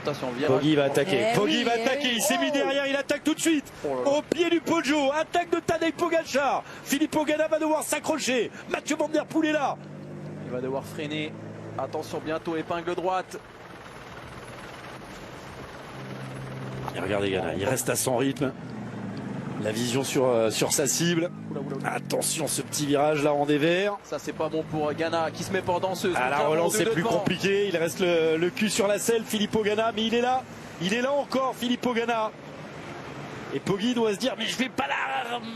attention, Poggi va attaquer. Poggi va attaquer. Il s'est mis derrière, il attaque tout de suite. Au pied du Poggio. Attaque de Tadej Pogačar. Filippo Ganna va devoir s'accrocher. Mathieu Van Der Poel est là. Il va devoir freiner. Attention, bientôt épingle droite. Et regardez Ganna, il reste à son rythme. La vision sur sa cible. Attention, ce petit virage là en dévers. Ça, c'est pas bon pour Ganna qui se met pour danseuse. À la relance, c'est plus compliqué. Il reste le cul sur la selle, Filippo Ganna. Mais il est là. Il est là encore, Filippo Ganna. Et Poggi doit se dire, mais je vais pas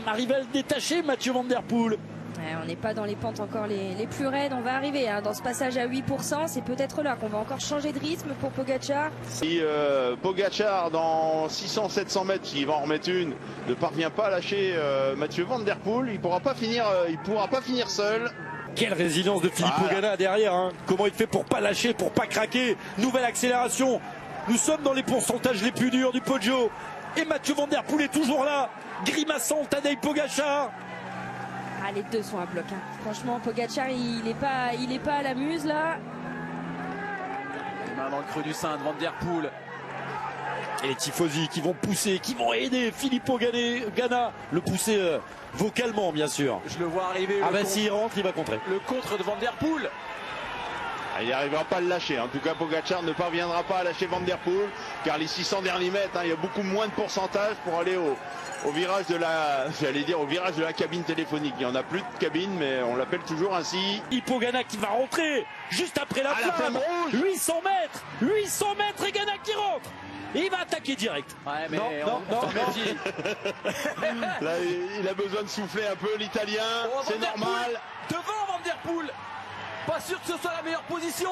arriver à le détacher, Mathieu Van Der Poel. Ouais, on n'est pas dans les pentes encore les plus raides. On va arriver dans ce passage à 8%. C'est peut-être là qu'on va encore changer de rythme pour Pogačar. Si Pogačar dans 600-700 mètres, s'il va en remettre une, ne parvient pas à lâcher Mathieu Van Der Poel, il pourra pas finir seul. Quelle résilience de Filippo Ganna derrière. Comment il fait pour pas lâcher, pour pas craquer. Nouvelle accélération. Nous sommes dans les pourcentages les plus durs du Poggio. Et Mathieu Van Der Poel est toujours là. Grimaçant Tadej Pogačar. Ah, les deux sont à bloc. Franchement, Pogačar, il est pas à la muse là. Les mains dans le creux du sein de Van Der Poel. Et les tifosi qui vont pousser, qui vont aider Filippo Ganna, le pousser vocalement bien sûr. Je le vois arriver. Ah bah s'il rentre, il va contrer. Le contre de Van Der Poel. Il n'arrivera pas à le lâcher. En tout cas, Pogačar ne parviendra pas à lâcher Van Der Poel, car les 600 derniers mètres, il y a beaucoup moins de pourcentage pour aller au virage de la cabine téléphonique. Il n'y en a plus de cabine, mais on l'appelle toujours ainsi. Filippo Ganna qui va rentrer juste après la flamme rouge. 800 mètres et Ganna qui rentre. Et il va attaquer direct. Ouais, mais non. Là, il a besoin de souffler un peu, l'Italien. C'est normal. Devant Van Der Poel. Pas sûr que ce soit la meilleure position.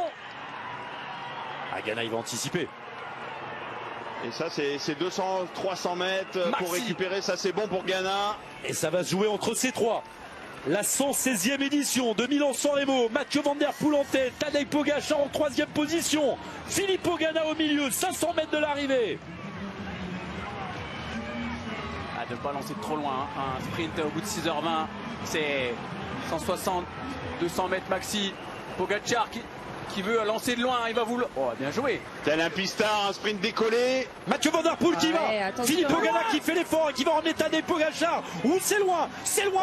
Ganna, il va anticiper. Et ça, c'est 200-300 mètres pour récupérer. Ça, c'est bon pour Ganna. Et ça va se jouer entre ces trois. La 116e édition de Milan-San Remo. Mathieu Van Der Poel en tête. Tadej Pogačar en 3e position. Filippo Ganna au milieu. 500 mètres de l'arrivée. De ne pas lancer trop loin. Un sprint au bout de 6h20. C'est 160, 200 mètres maxi. Pogačar qui veut lancer de loin, il va vouloir. Oh, bien joué. Tel un pistard, un sprint décollé. Mathieu Van Der Poel qui va. Filippo Ganna qui fait l'effort et qui va emmener Tadej Pogačar. C'est loin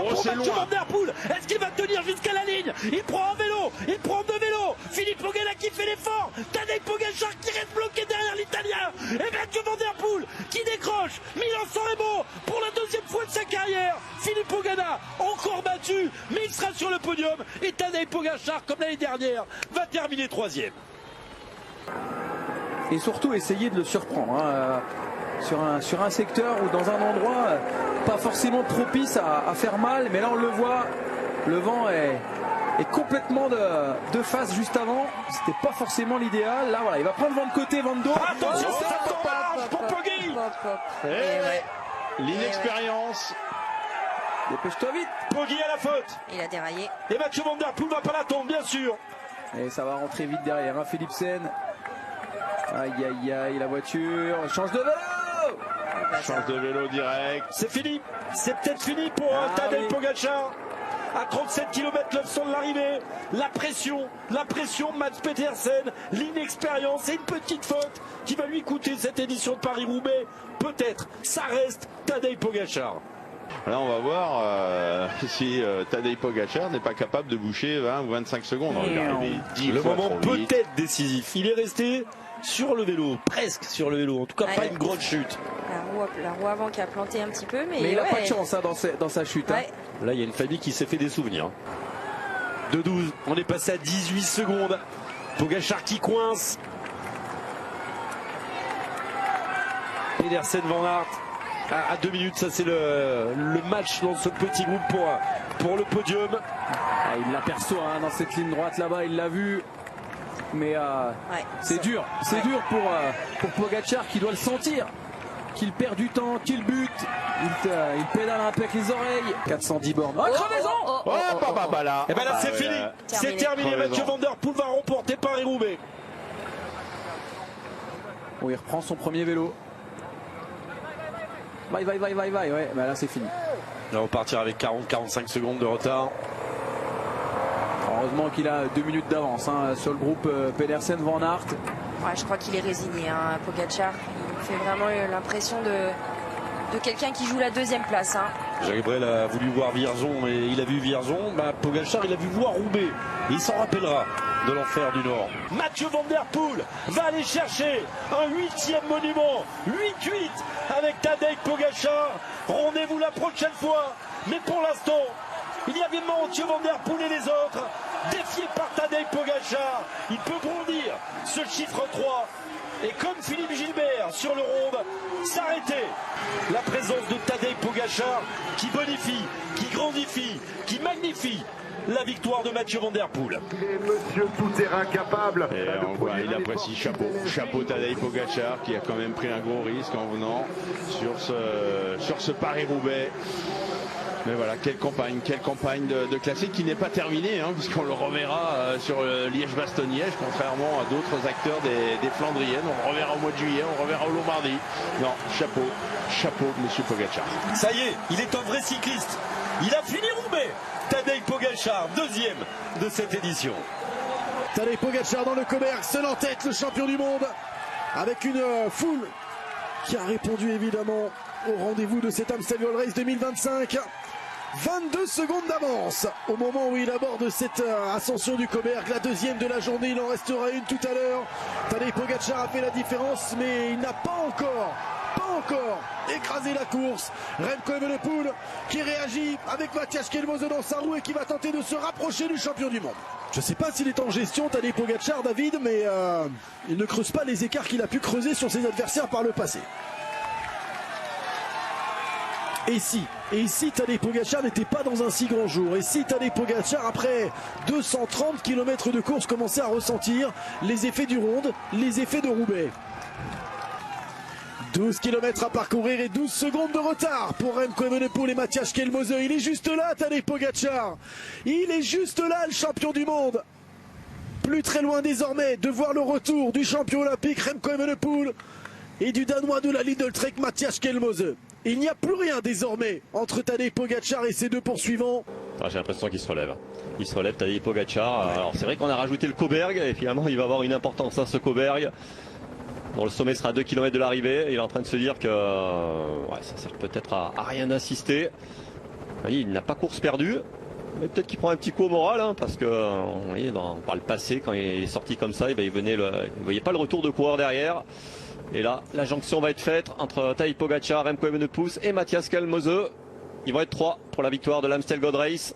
pour Mathieu Van Der Poel. Est-ce qu'il va tenir jusqu'à la ligne? Il prend un vélo, il prend deux vélos. Filippo Ganna qui fait l'effort. Tadej Pogačar qui reste bloqué derrière l'Italien. Et Mathieu Van Der Poel qui décroche Milan-San Remo pour la deuxième fois de sa carrière. Filippo Ganna encore battu, mais il sera sur le podium. Et Tadej Pogačar, comme l'année dernière, va terminer 3e. Et surtout essayer de le surprendre sur un secteur ou dans un endroit pas forcément propice à faire mal, mais là on le voit, le vent est complètement de face juste avant. C'était pas forcément l'idéal. Là voilà, il va prendre vent de côté, vent de dos. Attention, ça tombe pour Poggi. L'inexpérience. Dépêche-toi vite. Poggi à la faute. Il a déraillé. Et Mathieu Van Der Poel va pas l'attendre, bien sûr. Et ça va rentrer vite derrière, Philipsen. Aïe, la voiture. Change de vélo. Change de vélo direct. C'est fini. C'est peut-être fini pour Tadej Pogačar. À 37 km 900 de l'arrivée. La pression de Mads Pedersen. L'inexpérience et une petite faute qui va lui coûter cette édition de Paris-Roubaix. Peut-être. Ça reste Tadej Pogačar. Là, on va voir si Tadej Pogačar n'est pas capable de boucher 20 ou 25 secondes. Le moment peut-être décisif. Il est resté sur le vélo, presque sur le vélo. En tout cas, pas une grosse chute. La roue avant qui a planté un petit peu, mais il n'a pas de chance dans sa chute. Ouais. Là, il y a une famille qui s'est fait des souvenirs. 2-12, on est passé à 18 secondes. Pogačar qui coince. Pedersen Van Aert. À 2 minutes, ça c'est le match dans ce petit groupe pour le podium. Il l'aperçoit dans cette ligne droite là-bas, il l'a vu. Mais c'est dur pour Pogačar qui doit le sentir. Qu'il perd du temps, qu'il bute, il pédale un peu avec les oreilles. 410 bornes. Oh, crevaison! Là. Et ben là c'est fini. C'est terminé. Mathieu Van Der Poel va remporter Paris-Roubaix. Bon, il reprend son premier vélo. Vai, ouais, bah là c'est fini. Là, on va partir avec 40-45 secondes de retard. Heureusement qu'il a 2 minutes d'avance sur le groupe Pedersen Van Aert. Ouais, je crois qu'il est résigné, hein, Pogačar. Il fait vraiment l'impression de quelqu'un qui joue la deuxième place. Hein. Jacques Brel a voulu voir Vierzon et il a vu Vierzon. Pogačar, il a vu voir Roubaix. Et il s'en rappellera de l'enfer du Nord. Mathieu Van Der Poel va aller chercher un 8e monument. 8-8 avec Tadej Pogačar. Rendez-vous la prochaine fois. Mais pour l'instant, il y a bien Mathieu Van Der Poel et les autres. Défié par Tadej Pogačar. Il peut grandir ce chiffre 3. Et comme Philippe Gilbert sur le ronde, s'arrêter. La présence de Tadej Pogačar qui bonifie, qui grandifie, qui magnifie la victoire de Mathieu Van Der Poel. Monsieur tout-terrain capable. Et on voit, il apprécie, chapeau Tadej Pogačar qui a quand même pris un gros risque en venant sur ce Paris-Roubaix. Mais voilà, quelle campagne de classique qui n'est pas terminée, hein, puisqu'on le reverra sur Liège-Bastogne-Liège, contrairement à d'autres acteurs des Flandriennes. On le reverra au mois de juillet, on le reverra au Lombardie. Non, chapeau, monsieur Pogačar. Ça y est, il est un vrai cycliste. Il a fini Roubaix. Tadej Pogačar, 2e de cette édition. Tadej Pogačar dans le Koberg, seul en tête, le champion du monde, avec une foule qui a répondu évidemment au rendez-vous de cet Amstel Gold Race 2025. 22 secondes d'avance au moment où il aborde cette ascension du Koberg, la deuxième de la journée. Il en restera une tout à l'heure. Tadej Pogačar a fait la différence, mais il n'a pas encore écrasé la course. Remco Evenepoel qui réagit avec Matthias Kelmose dans sa roue et qui va tenter de se rapprocher du champion du monde. Je ne sais pas s'il est en gestion, Tadej Pogačar, David, mais il ne creuse pas les écarts qu'il a pu creuser sur ses adversaires par le passé. Et si Tadej Pogačar n'était pas dans un si grand jour, et si Tadej Pogačar, après 230 km de course, commençait à ressentir les effets du ronde, les effets de Roubaix. 12 km à parcourir et 12 secondes de retard pour Remco Evenepoel et Matthias Kelmose. Il est juste là, Tadej Pogačar. Il est juste là, le champion du monde. Plus très loin désormais de voir le retour du champion olympique Remco Evenepoel et du Danois de la Lidl Trek Matthias Kelmose. Il n'y a plus rien désormais entre Tadej Pogačar et ses deux poursuivants. J'ai l'impression qu'il se relève. Il se relève, Tadej Pogačar. Alors c'est vrai qu'on a rajouté le Koberg et finalement il va avoir une importance à ce Koberg. Dont le sommet sera à 2 km de l'arrivée. Il est en train de se dire que ça sert peut-être à rien d'assister. Il n'a pas course perdue. Mais peut-être qu'il prend un petit coup au moral, hein, parce que par le passé, quand il est sorti comme ça, il ne voyait pas le retour de coureur derrière. Et là, la jonction va être faite entre Tadej Pogačar, Remco Evenepoel et Matthias Kelmose. Ils vont être 3 pour la victoire de l'Amstel Gold Race.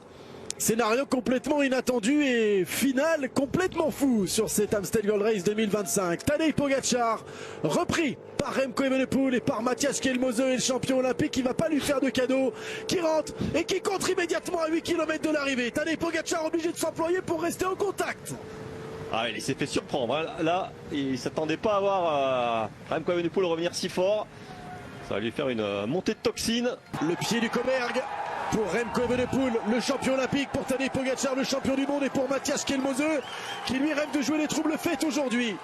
Scénario complètement inattendu et final complètement fou sur cet Amstel Gold Race 2025. Tadej Pogačar, repris par Remco Evenepoel et par Matthias Kelmose, et le champion olympique qui ne va pas lui faire de cadeau, qui rentre et qui contre immédiatement à 8 km de l'arrivée. Tadej Pogačar obligé de s'employer pour rester en contact. Ah, il s'est fait surprendre. Là, il ne s'attendait pas à voir Remco Evenepoel revenir si fort. Ça va lui faire une montée de toxine. Le pied du Koberg pour Remco Evenepoel, le champion olympique, pour Tadej Pogačar, le champion du monde, et pour Matthias Kelmose qui lui rêve de jouer les troubles fêtes aujourd'hui.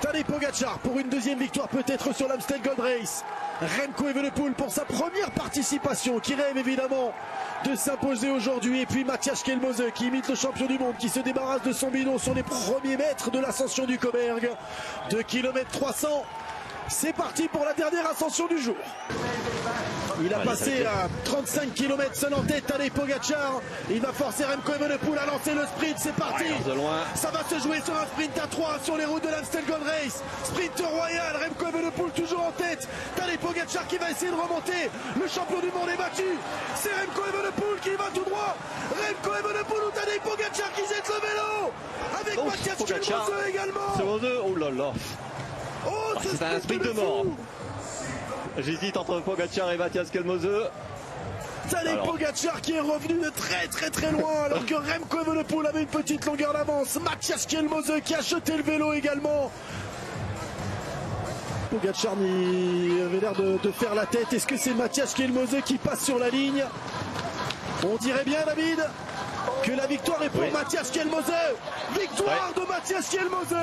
Tadej Pogačar pour une deuxième victoire peut-être sur l'Amstel Gold Race. Remco Evenepoel pour sa première participation, qui rêve évidemment de s'imposer aujourd'hui. Et puis Matthias Kelmose qui imite le champion du monde, qui se débarrasse de son bidon sur les premiers mètres de l'ascension du Koberg. 2 km 300. C'est parti pour la dernière ascension du jour. Il a passé à 35 km seul en tête, Tadej Pogačar. Il va forcer Remco Evenepoel à lancer le sprint. C'est parti. Ça va se jouer sur un sprint à 3 sur les routes de l'Amstel Gold Race. Sprint royal, Remco Evenepoel toujours en tête. Tadej Pogačar qui va essayer de remonter. Le champion du monde est battu. C'est Remco Evenepoel qui va tout droit. Remco Evenepoel ou Tadej Pogačar qui jette le vélo. Avec Matthias Kelmose également. Oh là là. Oh, c'est un sprint de mort. J'hésite entre Pogačar et Matthias Kelmose. Tadej Pogačar qui est revenu de très loin alors que Remco Evenepoel avait une petite longueur d'avance. Matthias Kelmose qui a jeté le vélo également. Pogačar avait l'air de faire la tête. Est-ce que c'est Matthias Kelmose qui passe sur la ligne? On dirait bien, David, que la victoire est pour Matthias Kelmose. Victoire de Matthias Kelmose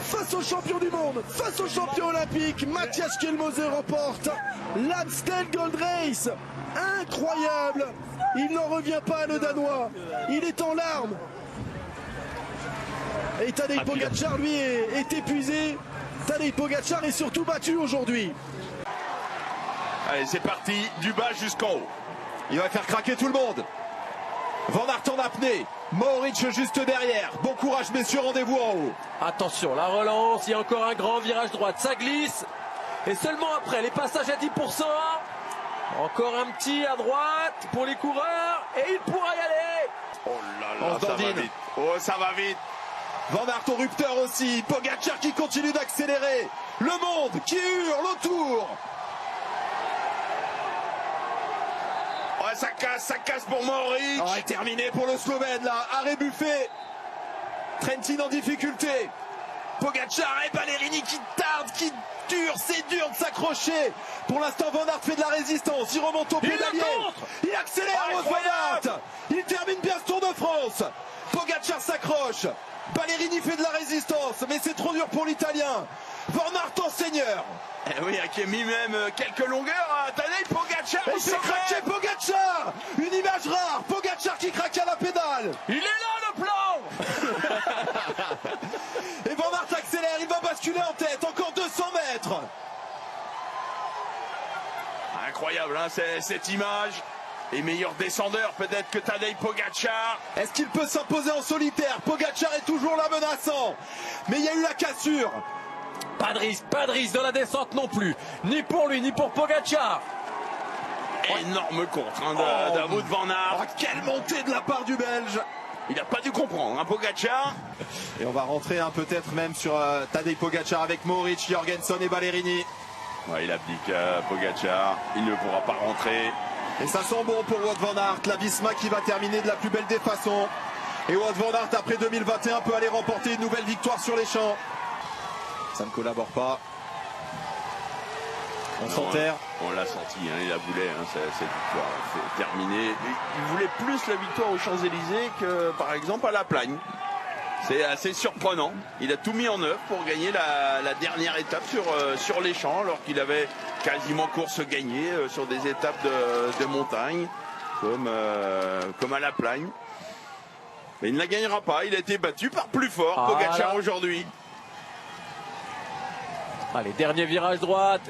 face au champion du monde, face au champion olympique. Matthias Kelmose remporte l'Amstel Gold Race. Incroyable. Il n'en revient pas, le Danois. Il est en larmes. Et Tadej Pogačar, lui, est épuisé. Tadej Pogačar est surtout battu aujourd'hui. Allez, c'est parti, du bas jusqu'en haut. Il va faire craquer tout le monde. Van Aert en apnée, Mohoric juste derrière. Bon courage messieurs, rendez-vous en haut. Attention, la relance, il y a encore un grand virage droite, ça glisse. Et seulement après, les passages à 10%. Encore un petit à droite pour les coureurs. Et il pourra y aller. Oh là là, ça va vite. Oh, ça va vite. Van Aert au rupteur aussi. Pogačar qui continue d'accélérer. Le monde qui hurle autour. Ouais, ça casse pour Mohoric. Oh, et terminé pour le Slovène là. Arrêt buffet. Trentin en difficulté. Pogačar et Ballerini qui tardent, qui dure, c'est dur de s'accrocher. Pour l'instant, Van Aert fait de la résistance. Il remonte au pédalier. Il accélère, Van Aert. Il termine bien ce Tour de France. Pogačar s'accroche. Ballerini fait de la résistance, mais c'est trop dur pour l'Italien. Van Aert en seigneur. Eh oui, qui a mis même quelques longueurs à Tadej Pogačar. Il s'est craqué Pogačar. Une image rare. Pogačar qui craque à la pédale. Il est là le plan. Et Van Aert accélère, il va basculer en tête. Encore 200 mètres. Incroyable hein, cette image. Et meilleur descendeur peut-être que Tadej Pogačar. Est-ce qu'il peut s'imposer en solitaire? Pogačar est toujours là menaçant. Mais il y a eu la cassure. Pas de risque dans la descente non plus. Ni pour lui, ni pour Pogačar. Énorme contre hein, d'un bout de Van Aert. Oh, quelle montée de la part du Belge. Il n'a pas dû comprendre, hein, Pogačar. Et on va rentrer hein, peut-être même sur Tadej Pogačar avec Mohoric, Jorgensen et Ballerini. Ouais, il abdique Pogačar. Il ne pourra pas rentrer. Et ça sent bon pour Wout van Aert. La Visma qui va terminer de la plus belle des façons. Et Wout van Aert après 2021 peut aller remporter une nouvelle victoire sur les champs. Ça ne collabore pas. On s'enterre. On l'a senti, hein, il la voulait, hein, cette victoire. C'est terminé. Il voulait plus la victoire aux Champs-Élysées que par exemple à La Plagne. C'est assez surprenant. Il a tout mis en œuvre pour gagner la dernière étape sur les champs, alors qu'il avait quasiment course gagnée sur des étapes de montagne, comme à La Plagne. Mais il ne la gagnera pas. Il a été battu par plus fort, Pogačar aujourd'hui. Allez, dernier virage droite.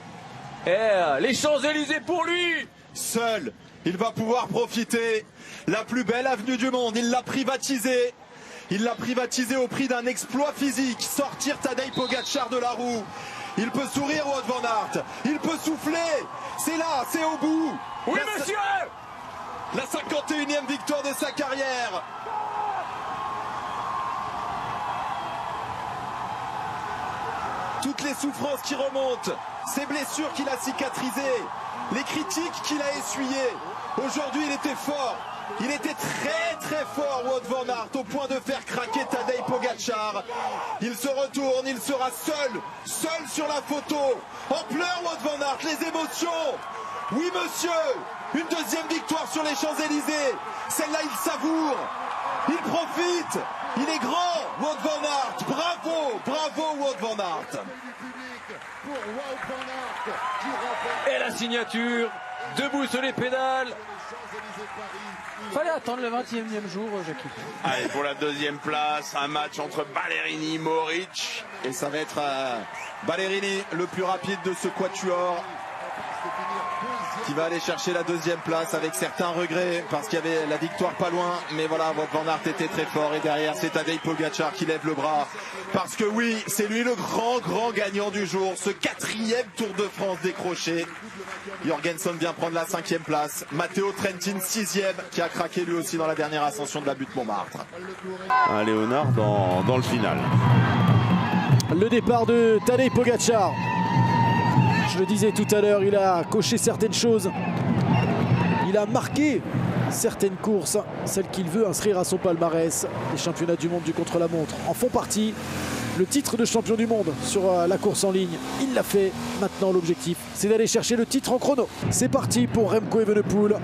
Et les Champs-Élysées pour lui. Seul, il va pouvoir profiter. La plus belle avenue du monde, il l'a privatisée. Il l'a privatisée au prix d'un exploit physique. Sortir Tadej Pogačar de la roue. Il peut sourire Wout van Aert. Il peut souffler. C'est là, c'est au bout. Oui, monsieur. La 51e victoire de sa carrière. Toutes les souffrances qui remontent, ces blessures qu'il a cicatrisées, les critiques qu'il a essuyées. Aujourd'hui, il était fort. Il était très très fort, Wout van Aert, au point de faire craquer Tadej Pogačar. Il se retourne, il sera seul sur la photo. En pleurs, Wout van Aert, les émotions. Oui, monsieur, une deuxième victoire sur les Champs-Élysées. Celle-là, il savoure, il profite. Il est grand, Wout van Aert. Bravo, Wout van Aert. Et la signature, debout sur les pédales. Fallait attendre le 21e jour, Jackie. Allez, pour la deuxième place, un match entre Ballerini et Mohoric. Et ça va être Ballerini, le plus rapide de ce quatuor, qui va aller chercher la deuxième place avec certains regrets parce qu'il y avait la victoire pas loin, mais voilà, Wout van Aert était très fort et derrière c'est Tadej Pogačar qui lève le bras parce que oui, c'est lui le grand gagnant du jour, ce 4e Tour de France décroché. Jorgensen vient prendre la 5e place, Matteo Trentin 6e qui a craqué lui aussi dans la dernière ascension de la butte Montmartre. Un Léonard dans le final. Le départ de Tadej Pogačar. Je le disais tout à l'heure, il a coché certaines choses. Il a marqué certaines courses, celles qu'il veut inscrire à son palmarès. Les championnats du monde du contre-la-montre en font partie. Le titre de champion du monde sur la course en ligne, il l'a fait. Maintenant, l'objectif, c'est d'aller chercher le titre en chrono. C'est parti pour Remco Evenepoel.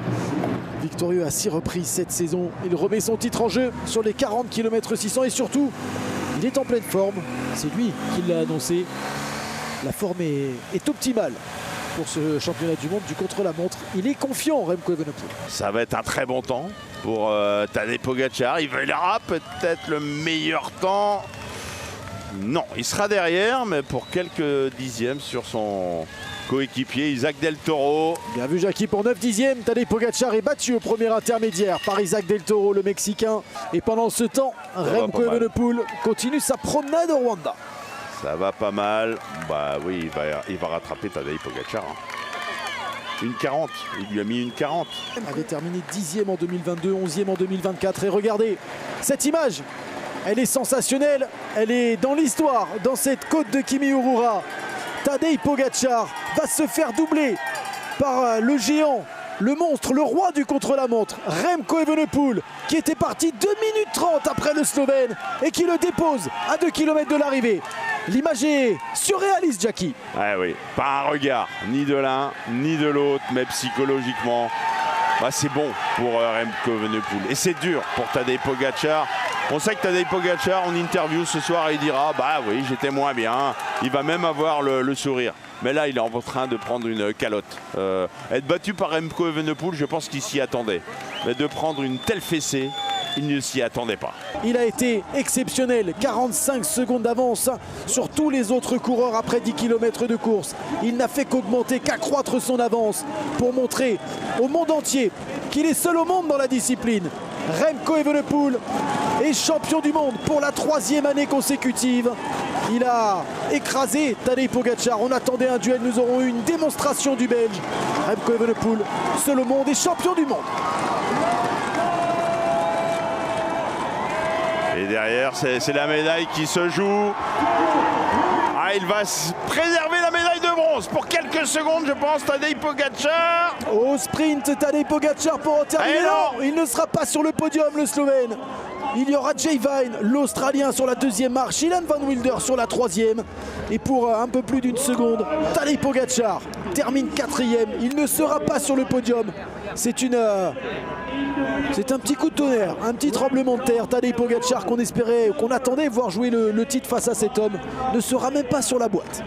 Victorieux à 6 reprises cette saison. Il remet son titre en jeu sur les 40 km 600 et surtout, il est en pleine forme. C'est lui qui l'a annoncé. La forme est optimale pour ce championnat du monde du contre-la-montre. Il est confiant, Remco Evenepoel. Ça va être un très bon temps pour Tadej Pogačar. Il verra peut-être le meilleur temps. Non, il sera derrière, mais pour quelques dixièmes sur son coéquipier Isaac Del Toro. Bien vu Jackie pour 9 dixièmes. Tadej Pogacar est battu au premier intermédiaire par Isaac Del Toro, le Mexicain. Et pendant ce temps, Remco Evenepoel continue sa promenade au Rwanda. Ça va pas mal. Bah oui, il va rattraper Tadej Pogacar. Une 40, il lui a mis une 40. Il avait terminé 10e en 2022, 11e en 2024. Et regardez, cette image, elle est sensationnelle. Elle est dans l'histoire, dans cette côte de Kimihurura. Tadej Pogacar va se faire doubler par le géant, le monstre, le roi du contre-la-montre, Remco Evenepoel, qui était parti 2 minutes 30 après le Slovène et qui le dépose à 2 km de l'arrivée. L'image est surréaliste, Jackie. Ah oui, pas un regard, ni de l'un, ni de l'autre, mais psychologiquement, bah c'est bon pour Remco Evenepoel. Et c'est dur pour Tadej Pogacar. On sait que Tadej Pogacar, en interview ce soir, il dira « Bah oui, j'étais moins bien ». Il va même avoir le sourire. Mais là, il est en train de prendre une calotte. Être battu par Remco Evenepoel, je pense qu'il s'y attendait. Mais de prendre une telle fessée, il ne s'y attendait pas. Il a été exceptionnel, 45 secondes d'avance sur tous les autres coureurs après 10 km de course. Il n'a fait qu'augmenter, qu'accroître son avance pour montrer au monde entier qu'il est seul au monde dans la discipline. Remco Evenepoel est champion du monde pour la 3e année consécutive. Il a écrasé Tadej Pogacar. On attendait un duel, nous aurons eu une démonstration du Belge. Remco Evenepoel, seul au monde et champion du monde. Et derrière, c'est la médaille qui se joue. Ah, il va préserver la médaille de bronze pour quelques secondes, je pense, Tadej Pogacar. Au sprint, Tadej Pogacar pour terminer. Non, il ne sera pas sur le podium, le Slovène. Il y aura Jay Vine, l'Australien, sur la 2e marche, Ilan Van Wilder sur la 3e. Et pour un peu plus d'une seconde, Tadej Pogacar termine 4e. Il ne sera pas sur le podium. C'est un petit coup de tonnerre, un petit tremblement de terre. Tadej Pogacar qu'on espérait, qu'on attendait voir jouer le titre face à cet homme, ne sera même pas sur la boîte.